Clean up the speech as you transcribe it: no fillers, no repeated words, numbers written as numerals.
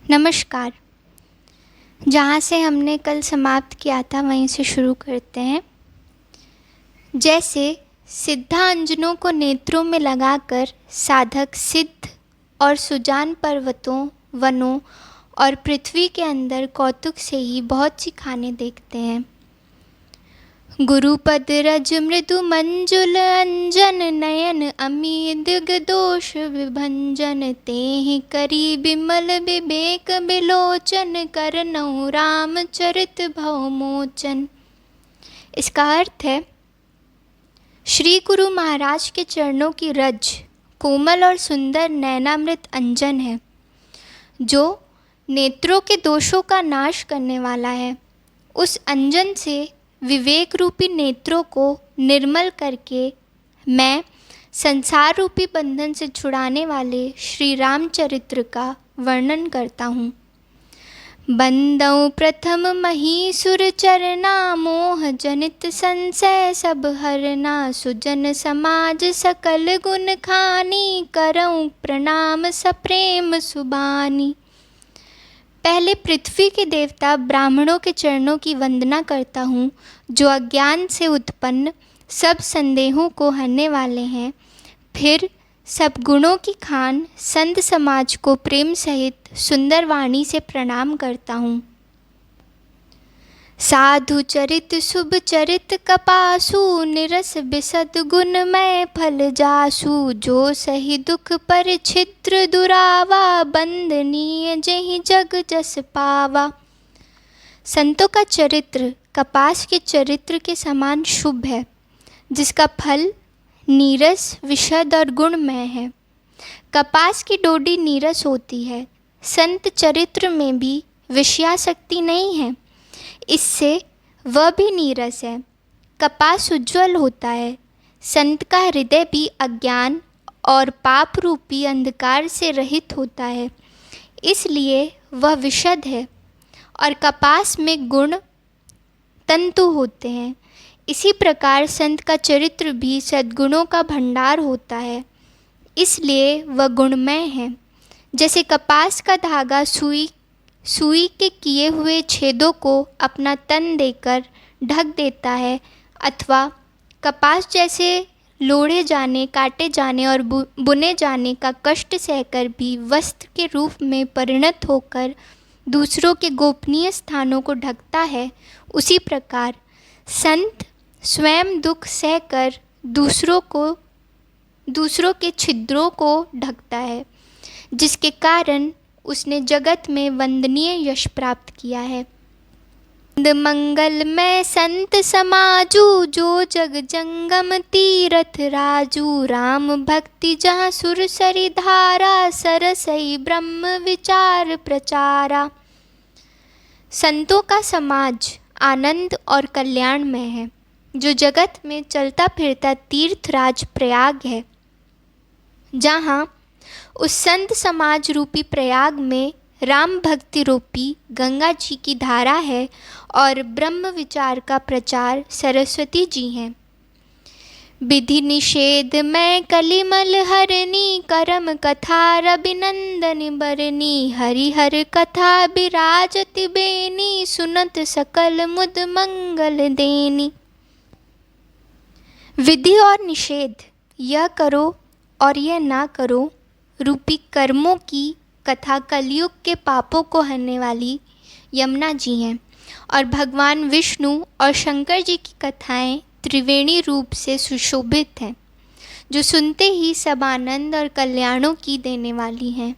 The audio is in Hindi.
नमस्कार। जहाँ से हमने कल समाप्त किया था वहीं से शुरू करते हैं। जैसे सिद्धांजनों को नेत्रों में लगाकर साधक सिद्ध और सुजान पर्वतों, वनों और पृथ्वी के अंदर कौतुक से ही बहुत सी खाने देखते हैं। गुरुपद रज मृदु मंजुल अंजन नयन अमी दिग दोष विभंजन तेहि करी बिमल विवेक बिलोचन करनऊ राम चरित भवमोचन। इसका अर्थ है, श्री गुरु महाराज के चरणों की रज कोमल और सुंदर नयनामृत अंजन है, जो नेत्रों के दोषों का नाश करने वाला है। उस अंजन से विवेक रूपी नेत्रों को निर्मल करके मैं संसार रूपी बंधन से छुड़ाने वाले श्री रामचरित्र का वर्णन करता हूँ। बंदौ प्रथम महीसुर चरना मोह जनित संशय सब हरना सुजन समाज सकल गुण खानी करऊँ प्रणाम सप्रेम सुबानी। पहले पृथ्वी के देवता ब्राह्मणों के चरणों की वंदना करता हूँ, जो अज्ञान से उत्पन्न सब संदेहों को हरने वाले हैं। फिर सब गुणों की खान संत समाज को प्रेम सहित सुंदर वाणी से प्रणाम करता हूँ। साधु चरित शुभ चरित कपासु निरस बिसद गुणमय फल जासु जो सही दुख पर छिद्र दुरावा बंदनीय जहि जग जस पावा। संतों का चरित्र कपास के चरित्र के समान शुभ है, जिसका फल नीरस विशद और गुणमय है। कपास की डोडी नीरस होती है, संत चरित्र में भी विषयासक्ति नहीं है, इससे वह भी नीरस है। कपास उज्ज्वल होता है, संत का हृदय भी अज्ञान और पाप रूपी अंधकार से रहित होता है, इसलिए वह विशद है। और कपास में गुण तंतु होते हैं। इसी प्रकार संत का चरित्र भी सद्गुणों का भंडार होता है, इसलिए वह गुणमय है। जैसे कपास का धागा सुई के किए हुए छेदों को अपना तन देकर ढक देता है, अथवा कपास जैसे लोढ़े जाने, काटे जाने और बुने जाने का कष्ट सहकर भी वस्त्र के रूप में परिणत होकर दूसरों के गोपनीय स्थानों को ढकता है, उसी प्रकार संत स्वयं दुख सहकर दूसरों के छिद्रों को ढकता है, जिसके कारण उसने जगत में वंदनीय यश प्राप्त किया है। मंगल में संत समाजू जो जग जंगम तीरथ राजू राम भक्ति जहाँ सुर सरी धारा सरसई ब्रह्म विचार प्रचारा। संतों का समाज आनंद और कल्याण में है, जो जगत में चलता फिरता तीर्थराज प्रयाग है। जहाँ उस संत समाज रूपी प्रयाग में राम भक्ति रूपी गंगा जी की धारा है और ब्रह्म विचार का प्रचार सरस्वती जी हैं। विधि निषेध में कलिमल हरनी करम कथा रविनंदन बरनी हरिहर कथा विराजति बेनी सुनत सकल मुद मंगल देनी। विधि और निषेध, यह करो और यह ना करो रूपी कर्मों की कथा कलयुग के पापों को हरने वाली यमुना जी हैं, और भगवान विष्णु और शंकर जी की कथाएं त्रिवेणी रूप से सुशोभित हैं, जो सुनते ही सब आनंद और कल्याणों की देने वाली हैं।